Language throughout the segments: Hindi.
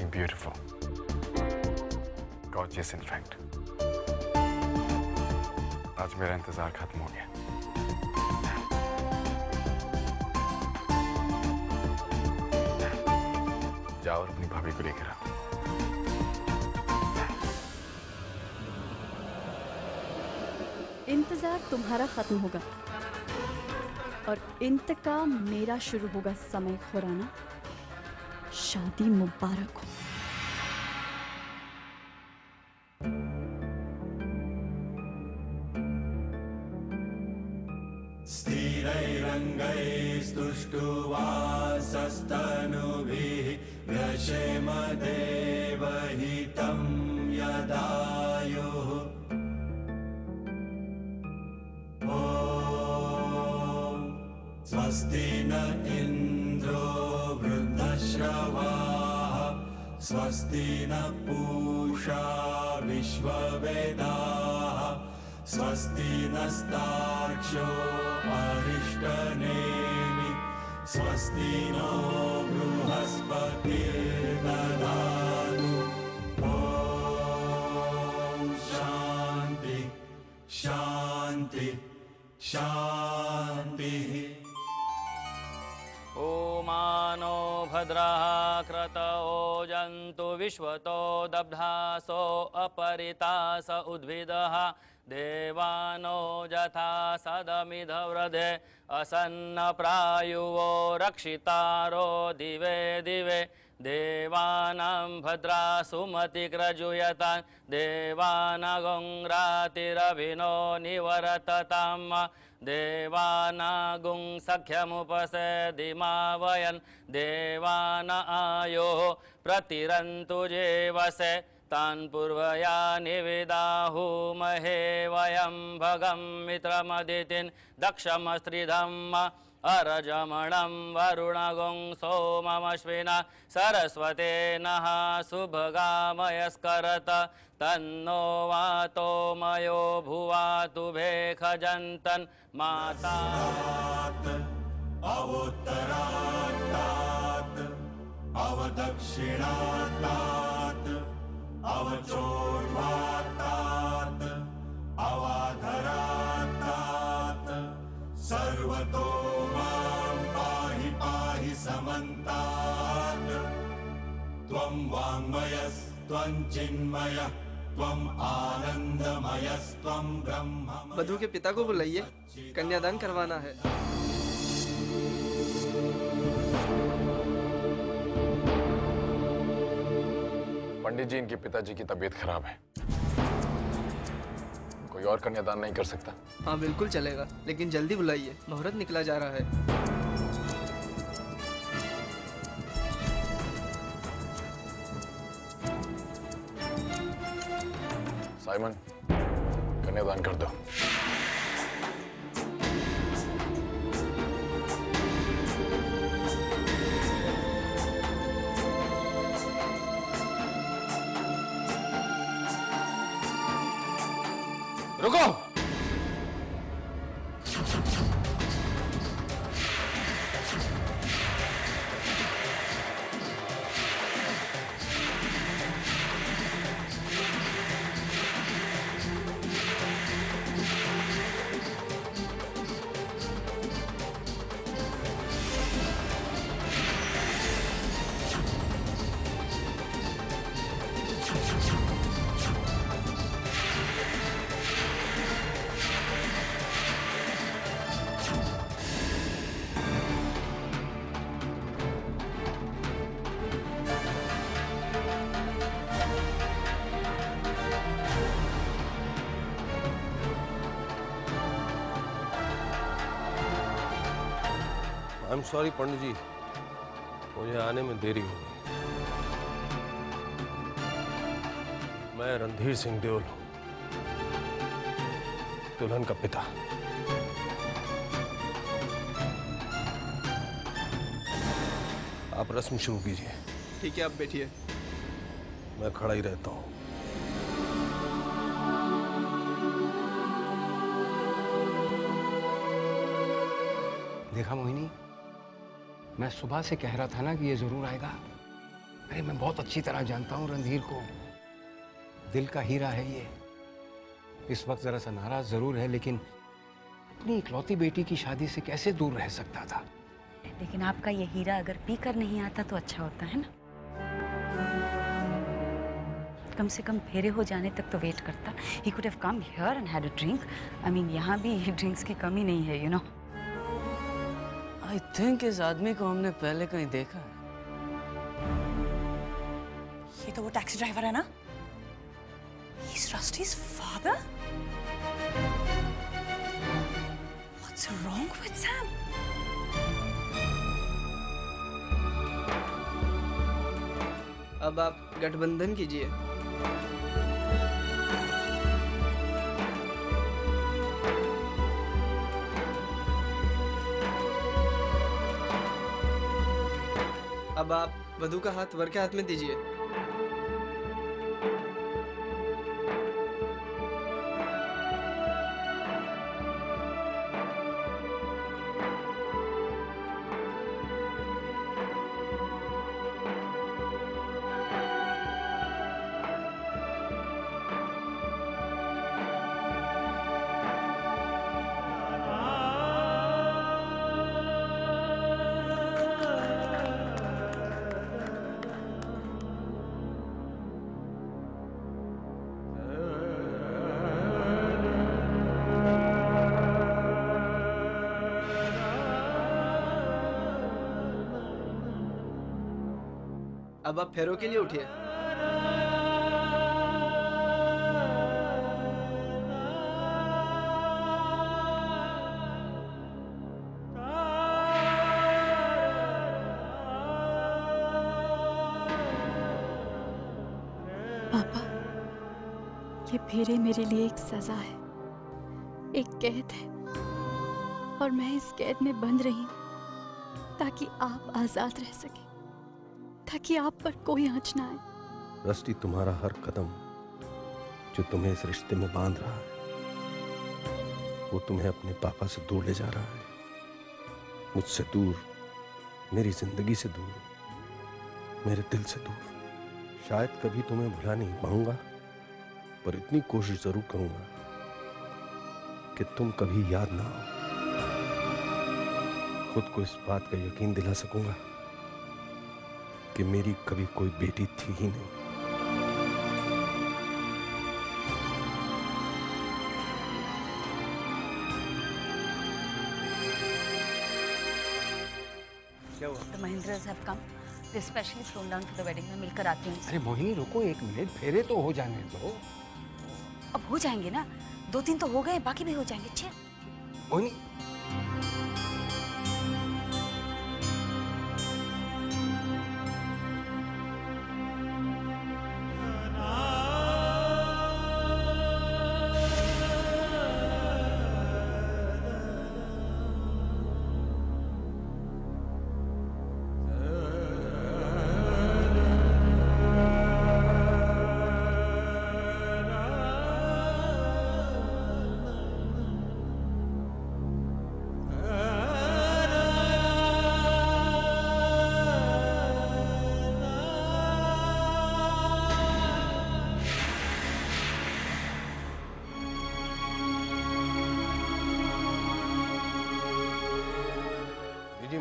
looking beautiful. Gorgeous, in fact. आज मेरा इंतजार खत्म हो गया। जाओ और अपनी भाभी को लेकर आओ। इंतजार तुम्हारा खत्म होगा और इंतकाम मेरा शुरू होगा। समय खुराना, शादी मुबारक हो। स्थिरैरङ्गैस्तुष्टुवासस्तनुभिः व्यशेम देवहितं यदायुः। ॐ स्वस्ति न इन्द्रो वृद्धश्रवाः स्वस्ति न पूषा विश्ववेदाः स्वस्ति नस्तार्क्ष्यो अरिष्टनेमि स्वस्ति नो बृहस्पतिर्दधातु। ॐ शान्ति शान्ति शान्तिः। ओमानो भद्रः क्रतओ जन्तु विश्वतो दब्धासो अपरितास उद्भिदः देवानो यथा सदमिधव्रधे असन्नप्रायुवो रक्षितारो दिवे दिवे देवानां भद्रा सुमतिक्रजुयतां देवानागुंरातिरभिनो निवर्तताम् देवानागुं सख्यमुपसेदिमावयन् देवान आयो प्रतिरन्तु जेवसे तान् पूर्वया निविदाहुमहे वयं भगं मित्रमदितिन् दक्षमस्त्रिधम् अरजमणं वरुणगुं सोममश्विना सरस्वते नः सुभगामयस्करत तन्नो वातो मयो भुवातु भेखजन्तन् माता अवोत्तरात्तात् अवदक्षिणात्तात् अवचोर्ध्वात्तात् अवाधरात्तात् सर्वतो मां पाहि पाहि समन्तात्। त्वं वाङ्मयस्त्वं चिन्मयः त्वं आनन्दमयस्त्वं ब्रह्म। वधू के पिता को बुलाइए, कन्यादान करवाना है। पंडित जी, इनके पिताजी की तबीयत खराब है, कोई और कन्यादान नहीं कर सकता? हाँ बिल्कुल चलेगा, लेकिन जल्दी बुलाइए, मुहूर्त निकला जा रहा है। साइमन, कन्यादान कर दो। रुको! आई एम सॉरी पंडित जी, मुझे आने में देरी हो गई। मैं रणधीर सिंह देओल हूं, दुल्हन का पिता। आप रस्म शुरू कीजिए। ठीक है, आप बैठिए। मैं खड़ा ही रहता हूं। देखा मोहिनी, मैं सुबह से कह रहा था ना कि ये जरूर आएगा। अरे मैं बहुत अच्छी तरह जानता हूँ रणधीर को। दिल का हीरा है ये। इस वक्त जरा सा नाराज जरूर है, लेकिन अपनी इकलौती बेटी की शादी से कैसे दूर रह सकता था। लेकिन आपका ये हीरा अगर पी कर नहीं आता तो अच्छा होता है ना। कम से कम फेरे हो जाने तक तो वेट करता। He could have come here and had a drink. I mean, यहाँ भी ड्रिंक्स की कमी नहीं है, you know. आई थिंक इस आदमी को हमने पहले कहीं देखा है। ये तो वो टैक्सी ड्राइवर है ना? He's Rusty's father? What's wrong with Sam? अब आप गठबंधन कीजिए। अब आप वधू का हाथ वर के हाथ में दीजिए। अब आप फेरों के लिए उठिए। पापा, ये फेरे मेरे लिए एक सजा है, एक कैद है, और मैं इस कैद में बंद रही हूँ ताकि आप आजाद रह सके, ताकि आप पर कोई आंच ना आए। रस्टी, तुम्हारा हर कदम जो तुम्हें इस रिश्ते में बांध रहा है, वो तुम्हें अपने पापा से दूर ले जा रहा है, मुझसे दूर, मेरी जिंदगी से दूर, मेरे दिल से दूर। शायद कभी तुम्हें भुला नहीं पाऊंगा, पर इतनी कोशिश जरूर करूंगा कि तुम कभी याद ना आओ। खुद को इस बात का यकीन दिला सकूंगा कि मेरी कभी कोई बेटी थी ही नहीं। क्या हुआ? The Mahindras have come. They specially flown down for the wedding. मैं मिलकर आती हूँ। अरे मोहिनी रुको एक मिनट, फेरे तो हो जाने दो। अब हो जाएंगे ना, 2-3 तो हो गए, बाकी भी हो जाएंगे। चिल। मोहिनी,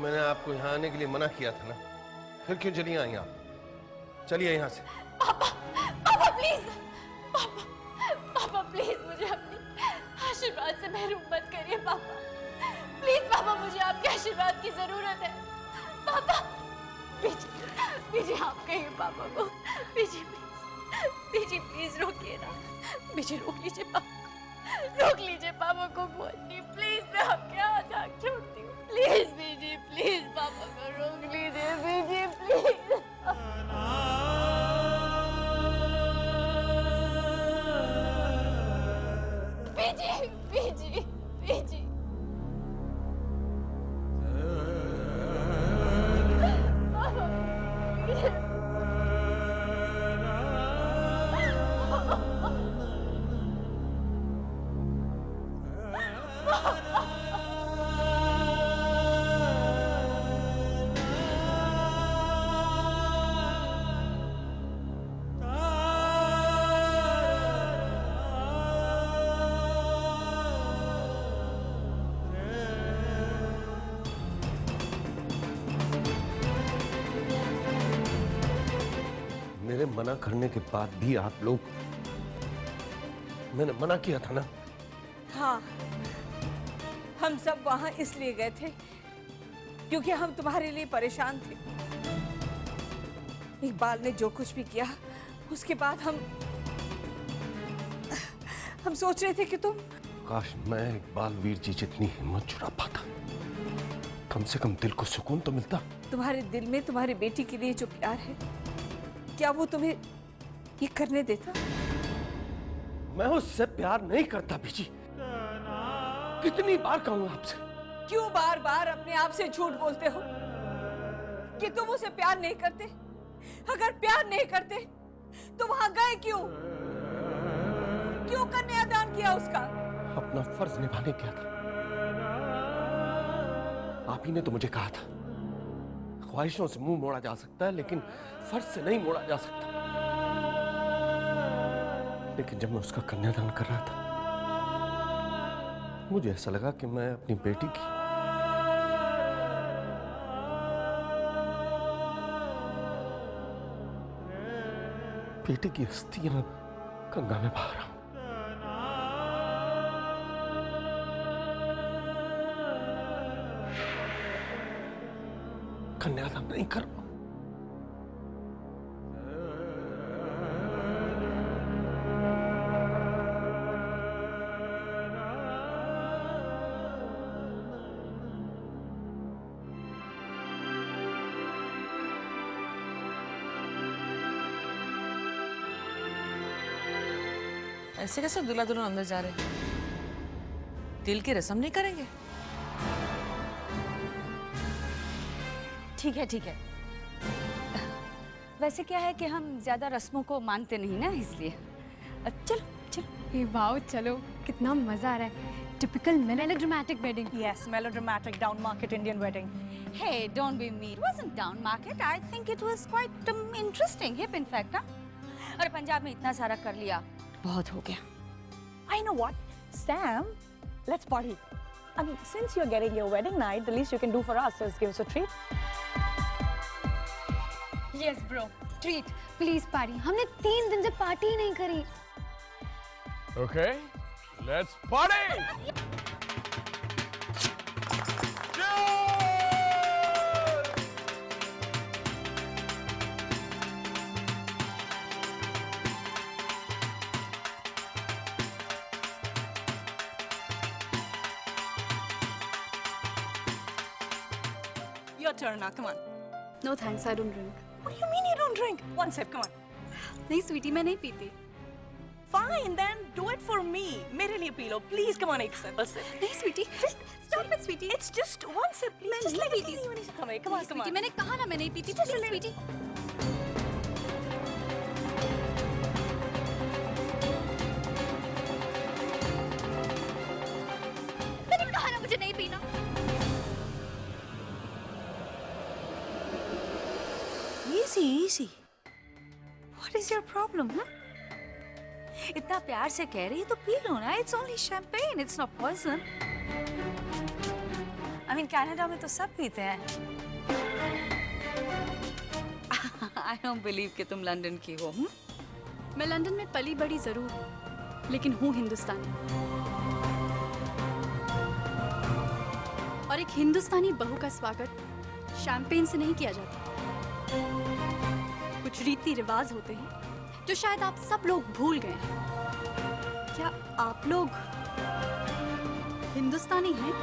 मैंने आपको यहाँ आने के लिए मना किया था ना, फिर क्यों चली आई आप? चलिए यहाँ से। पापा, पापा प्लीज, पापा, पापा प्लीज मुझे अपनी आशीर्वाद से महरूम मत करिए पापा। प्लीज पापा, मुझे आपके आशीर्वाद की जरूरत है पापा। बीजी आप कहिए पापा को। बीजी प्लीज रोकिए ना। बीजी रोक लीजिए पापा को, रोक लीजिए पापा को। बोलिए प्लीज, मैं आपके हाथ आग छोड़ती हूँ। प्लीज बीजी, प्लीज पापा को रोक लीजिए। बीजी प्लीज। बीजी, बीजी, बीजी। मेरे मना करने के बाद भी आप लोग, मैंने मना किया था ना। हाँ, हम सब वहां इसलिए गए थे क्योंकि हम तुम्हारे लिए परेशान थे। इकबाल ने जो कुछ भी किया उसके बाद हम सोच रहे थे कि तुम, काश मैं इकबाल वीर जी जितनी हिम्मत जुटा पाता, कम से कम दिल को सुकून तो मिलता। तुम्हारे दिल में तुम्हारी बेटी के लिए जो प्यार है, क्या वो तुम्हें ये करने देता? मैं उससे प्यार नहीं करता बीजी। कितनी बार कहूं आपसे? क्यों बार बार अपने आप से झूठ बोलते हो कि तुम उसे प्यार नहीं करते? अगर प्यार नहीं करते तो वहां गए क्यों? क्यों कन्यादान किया उसका? अपना फर्ज निभाने गया था। आप ही ने तो मुझे कहा था, ख्वाहिशों से मुंह मोड़ा जा सकता है लेकिन फर्ज से नहीं मोड़ा जा सकता। लेकिन जब मैं उसका कन्यादान कर रहा था, मुझे ऐसा लगा कि मैं अपनी बेटी की अस्थियां गंगा में बहा रहा हूं। कन्यादान नहीं कर रहा। ऐसे कैसे दूल्हा दुल्हन अंदर जा रहे हैं? दिल की रस्म नहीं करेंगे? ठीक है ठीक है। वैसे क्या है कि हम ज्यादा रस्मों को मानते नहीं ना, इसलिए चलो चलो। वाओ, चलो, कितना मजा आ रहा है। Typical melodramatic wedding. Yes, melodramatic down market Indian wedding. Hey, don't be mean. It wasn't down market. I think it was quite interesting, hip in fact, हाँ? और पंजाब में इतना सारा कर लिया, बहुत हो गया। I know what, Sam, let's party. I mean, since you're getting your wedding night, the least you can do for us is give us a treat. Yes, bro. Treat. Please party. हमने 3 दिन से पार्टी ही नहीं करी। Okay, let's party! Your turn now, come on. No thanks, I don't drink. What do you mean you don't drink? One sip, come on. नहीं स्वीटी, मैं नहीं पीती। Fine, then do it for me. मेरे लिए P low, please. Come on, एक sip. नहीं Sweety, stop it Sweety. It's just one sip, please. Just like a teeny weeny sip. Come on, come on. Sweety, मैंने कहा ना मैं नहीं पीती। Just स्वीटी। मैंने कहा ना मुझे नहीं पीना। Easy, easy. What is your problem, huh? इतना प्यार से कह रही है तो पी लो ना। It's only champagne. It's not poison. I mean, Canada में तो सब पीते हैं। I don't believe कि तुम लंदन की हो। मैं लंदन में पली बड़ी जरूर, लेकिन हूँ हिंदुस्तानी। और एक हिंदुस्तानी बहू का स्वागत शैंपेन से नहीं किया जाता। कुछ रीति रिवाज होते हैं जो शायद आप सब लोग भूल गए हैं। क्या आप लोग हिंदुस्तानी हैं?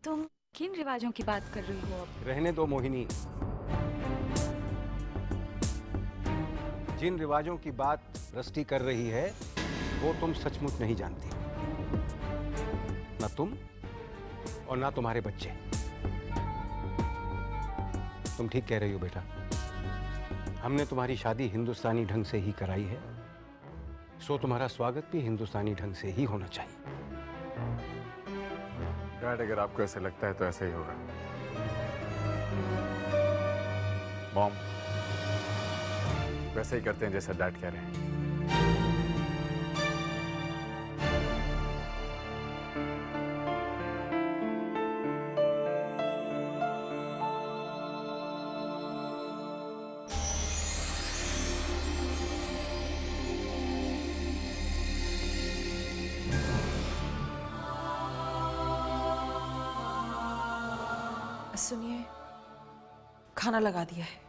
तुम किन रिवाजों की बात कर रही हो अब? रहने दो मोहिनी। जिन रिवाजों की बात रस्टी कर रही है वो तुम सचमुच नहीं जानती, ना तुम और ना तुम्हारे बच्चे। तुम ठीक कह रही हो बेटा, हमने तुम्हारी शादी हिंदुस्तानी ढंग से ही कराई है, सो तुम्हारा स्वागत भी हिंदुस्तानी ढंग से ही होना चाहिए। डैड, अगर आपको ऐसे लगता है तो ऐसा ही होगा। मॉम, वैसे ही करते हैं जैसा डैड कह रहे हैं। सुनिए, खाना लगा दिया है।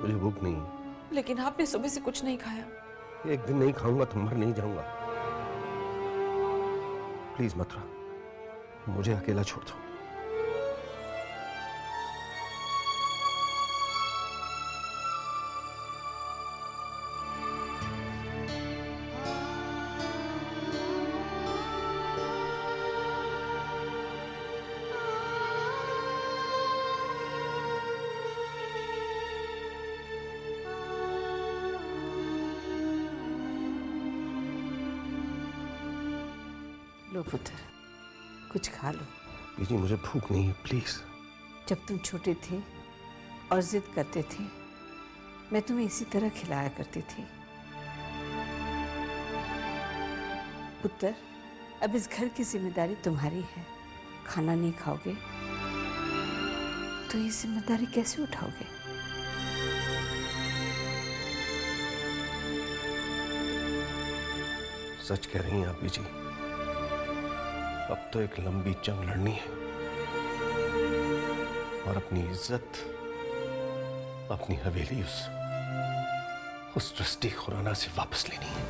मुझे भूख नहीं, लेकिन आपने सुबह से कुछ नहीं खाया। एक दिन नहीं खाऊंगा तो मर नहीं जाऊंगा। प्लीज मथुरा, मुझे अकेला छोड़ दो। लो पुत्र, कुछ खा लो। बीजी मुझे भूख नहीं है, प्लीज। जब तुम छोटे थे और जिद करते थे, मैं तुम्हें इसी तरह खिलाया करती थी। पुत्र, अब इस घर की जिम्मेदारी तुम्हारी है। खाना नहीं खाओगे तो ये जिम्मेदारी कैसे उठाओगे? सच कह रही हैं आप बीजी। अब तो एक लंबी जंग लड़नी है और अपनी इज्जत, अपनी हवेली उस दृष्टि खुराना से वापस लेनी है।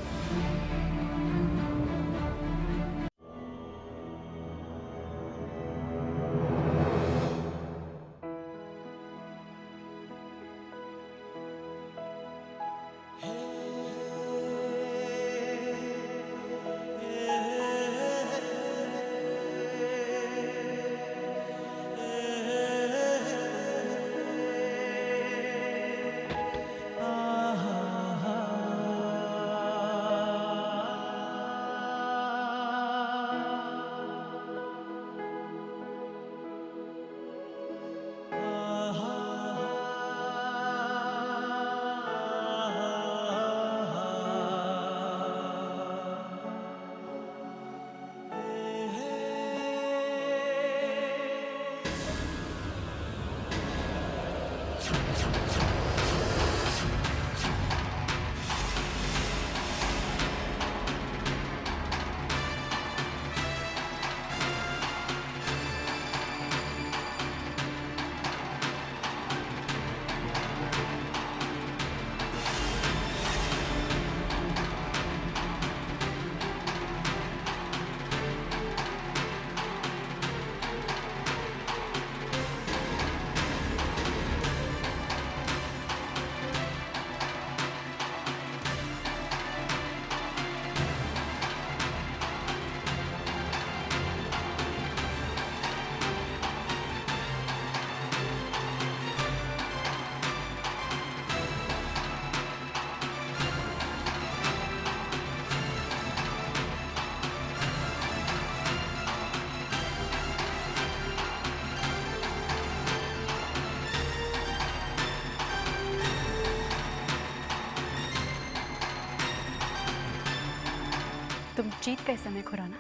तुम जीत गए समय खुराना।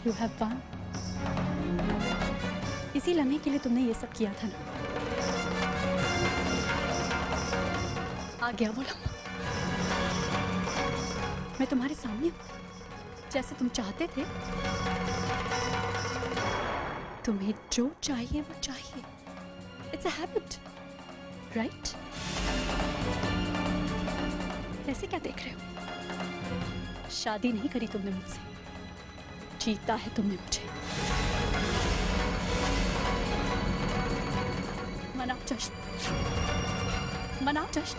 You have won। इसी लम्हे के लिए तुमने ये सब किया था ना। आ गया वो लम्हा। मैं तुम्हारे सामने हूं, जैसे तुम चाहते थे। तुम्हें जो चाहिए वो चाहिए। It's a habit, right? ऐसे क्या देख रहे हो? शादी नहीं करी तुमने मुझसे, जीता है तुमने मुझे। मनाओ जश्न, मनाओ जश्न।